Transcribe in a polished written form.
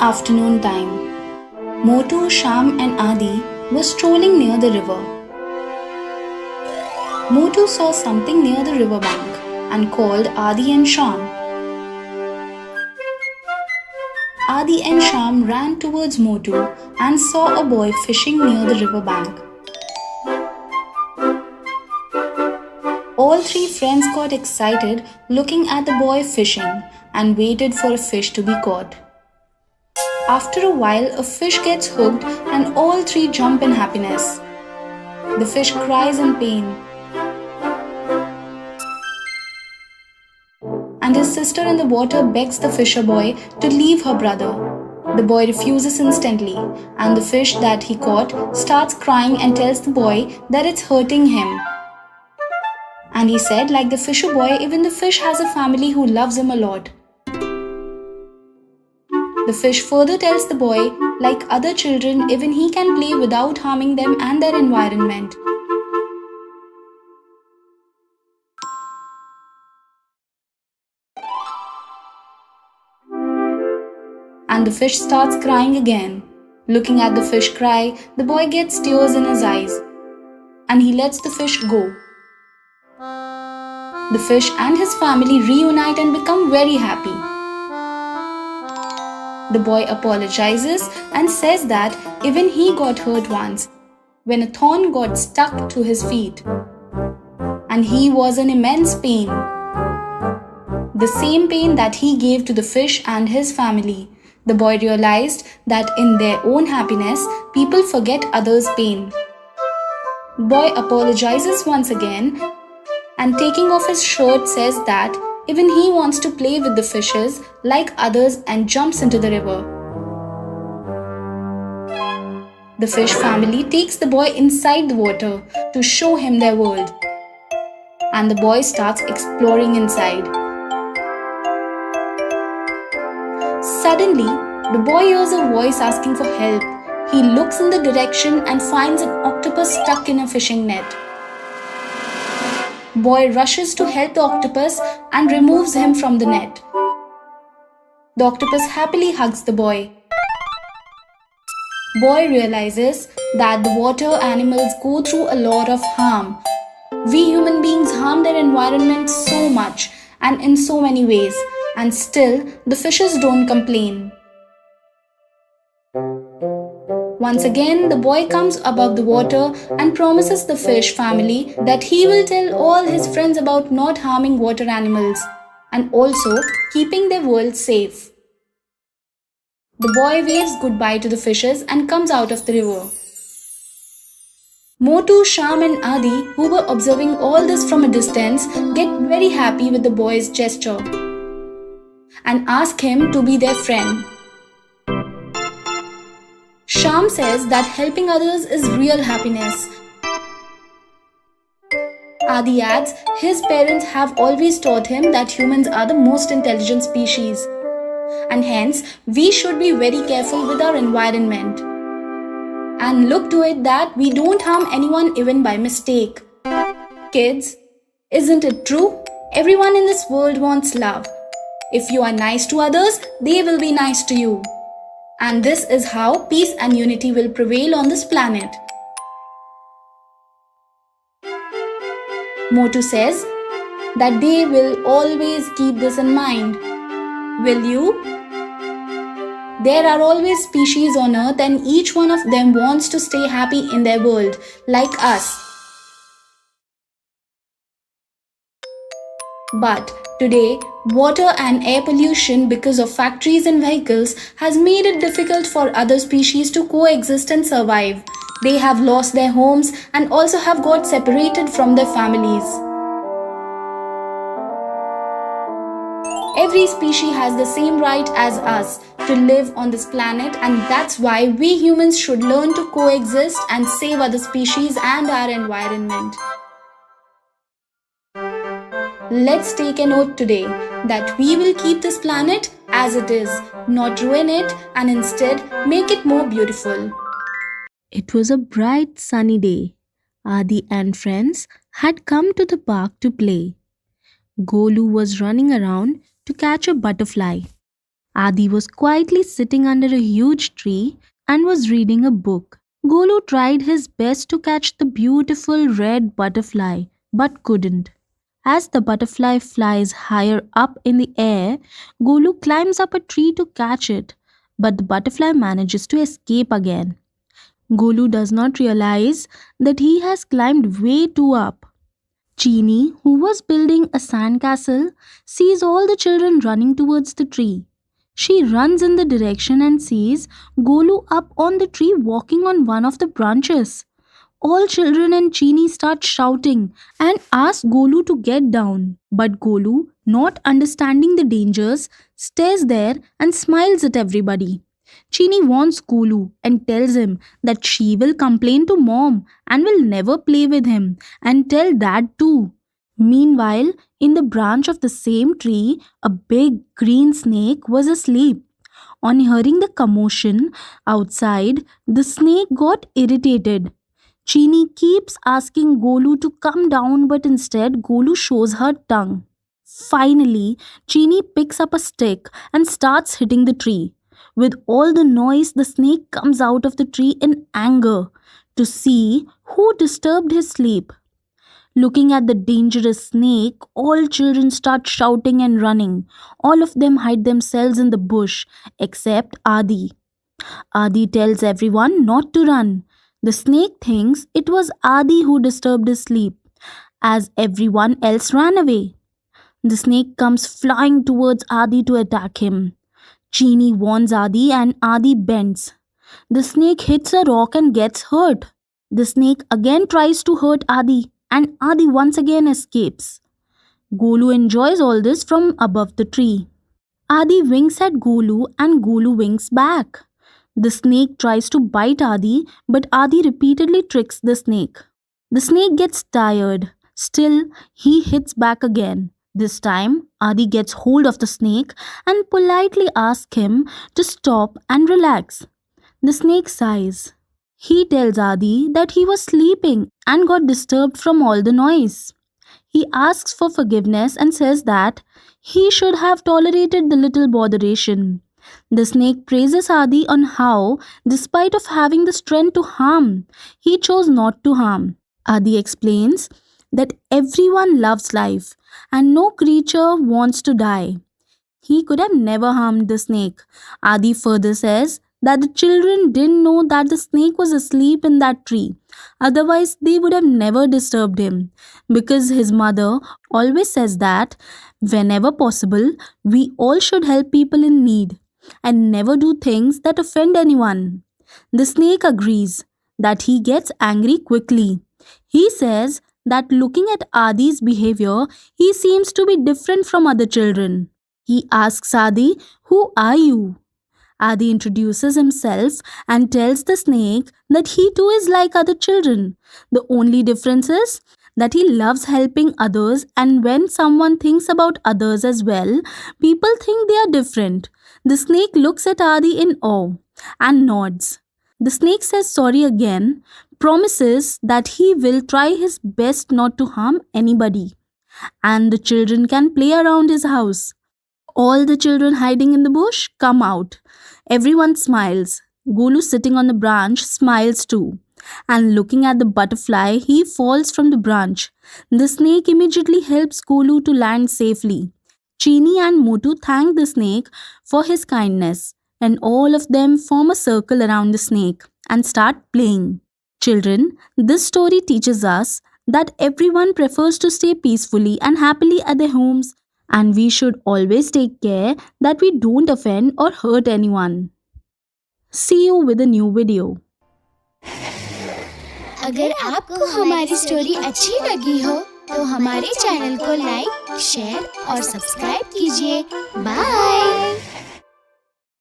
afternoon time. Motu, Sham, and Adi were strolling near the river. Motu saw something near the river bank and called Adi and Sham. Adi and Sham ran towards Motu and saw a boy fishing near the river bank. All three friends got excited looking at the boy fishing and waited for a fish to be caught. After a while, a fish gets hooked and all three jump in happiness. The fish cries in pain, and his sister in the water begs the fisher boy to leave her brother. The boy refuses instantly, and the fish that he caught starts crying and tells the boy that it's hurting him. And he said, like the fisher boy, even the fish has a family who loves him a lot. The fish further tells the boy, like other children, even he can play without harming them and their environment. And the fish starts crying again. Looking at the fish cry, the boy gets tears in his eyes, and he lets the fish go. The fish and his family reunite and become very happy. The boy apologizes and says that even he got hurt once when a thorn got stuck to his feet, and he was in immense pain. The same pain that he gave to the fish and his family. The boy realized that in their own happiness, people forget others' pain. Boy apologizes once again and taking off his shirt says that even he wants to play with the fishes like others and jumps into the river. The fish family takes the boy inside the water to show him their world, and the boy starts exploring inside. Suddenly, the boy hears a voice asking for help. He looks in the direction and finds an octopus stuck in a fishing net. Boy rushes to help the octopus and removes him from the net. The octopus happily hugs the boy. Boy realizes that the water animals go through a lot of harm. We human beings harm their environment so much and in so many ways, and still the fishes don't complain. Once again, the boy comes above the water and promises the fish family that he will tell all his friends about not harming water animals and also keeping their world safe. The boy waves goodbye to the fishes and comes out of the river. Motu, Sham and Adi, who were observing all this from a distance, get very happy with the boy's gesture and ask him to be their friend. Sham says that helping others is real happiness. Adi adds his parents have always taught him that humans are the most intelligent species, and hence we should be very careful with our environment and look to it that we don't harm anyone even by mistake. Kids, isn't it true? Everyone in this world wants love. If you are nice to others, they will be nice to you. And this is how peace and unity will prevail on this planet. Motu says that they will always keep this in mind. Will you? There are always species on earth and each one of them wants to stay happy in their world, like us. But today, water and air pollution because of factories and vehicles has made it difficult for other species to coexist and survive. They have lost their homes and also have got separated from their families. Every species has the same right as us to live on this planet, and that's why we humans should learn to coexist and save other species and our environment. Let's take an oath today that we will keep this planet as it is, not ruin it, and instead make it more beautiful. It was a bright sunny day. Adi and friends had come to the park to play. Golu was running around to catch a butterfly. Adi was quietly sitting under a huge tree and was reading a book. Golu tried his best to catch the beautiful red butterfly but couldn't. As the butterfly flies higher up in the air, Golu climbs up a tree to catch it, but the butterfly manages to escape again. Golu does not realize that he has climbed way too up. Chini, who was building a sandcastle, sees all the children running towards the tree. She runs in the direction and sees Golu up on the tree walking on one of the branches. All children and Chini start shouting and ask Golu to get down. But Golu, not understanding the dangers, stays there and smiles at everybody. Chini warns Golu and tells him that she will complain to mom and will never play with him and tell dad too. Meanwhile, in the branch of the same tree, a big green snake was asleep. On hearing the commotion outside, the snake got irritated. Chini keeps asking Golu to come down, but instead Golu shows her tongue. Finally, Chini picks up a stick and starts hitting the tree. With all the noise, the snake comes out of the tree in anger to see who disturbed his sleep. Looking at the dangerous snake, all children start shouting and running. All of them hide themselves in the bush except Adi. Adi tells everyone not to run. The snake thinks it was Adi who disturbed his sleep, as everyone else ran away. The snake comes flying towards Adi to attack him. Chini warns Adi and Adi bends. The snake hits a rock and gets hurt. The snake again tries to hurt Adi and Adi once again escapes. Golu enjoys all this from above the tree. Adi winks at Golu and Golu winks back. The snake tries to bite Adi, but Adi repeatedly tricks the snake. The snake gets tired. Still, he hits back again. This time, Adi gets hold of the snake and politely asks him to stop and relax. The snake sighs. He tells Adi that he was sleeping and got disturbed from all the noise. He asks for forgiveness and says that he should have tolerated the little botheration. The snake praises Adi on how, despite of having the strength to harm, he chose not to harm. Adi explains that everyone loves life and no creature wants to die. He could have never harmed the snake. Adi further says that the children didn't know that the snake was asleep in that tree. Otherwise, they would have never disturbed him, because his mother always says that whenever possible, we all should help people in need and never do things that offend anyone. The snake agrees that he gets angry quickly. He says that looking at Adi's behavior, he seems to be different from other children. He asks Adi, "Who are you?" Adi introduces himself and tells the snake that he too is like other children. The only difference is that he loves helping others, and when someone thinks about others as well, people think they are different. The snake looks at Adi in awe and nods. The snake says sorry again, promises that he will try his best not to harm anybody, and the children can play around his house. All the children hiding in the bush come out. Everyone smiles. Golu, sitting on the branch, smiles too. And looking at the butterfly, he falls from the branch. The snake immediately helps Golu to land safely. Chini and Motu thank the snake for his kindness, and all of them form a circle around the snake and start playing. Children, this story teaches us that everyone prefers to stay peacefully and happily at their homes, and we should always take care that we don't offend or hurt anyone. See you with a new video. अगर आपको हमारी story अच्छी लगी हो तो हमारे channel को like, share और सब्सक्राइब कीजिए। बाय।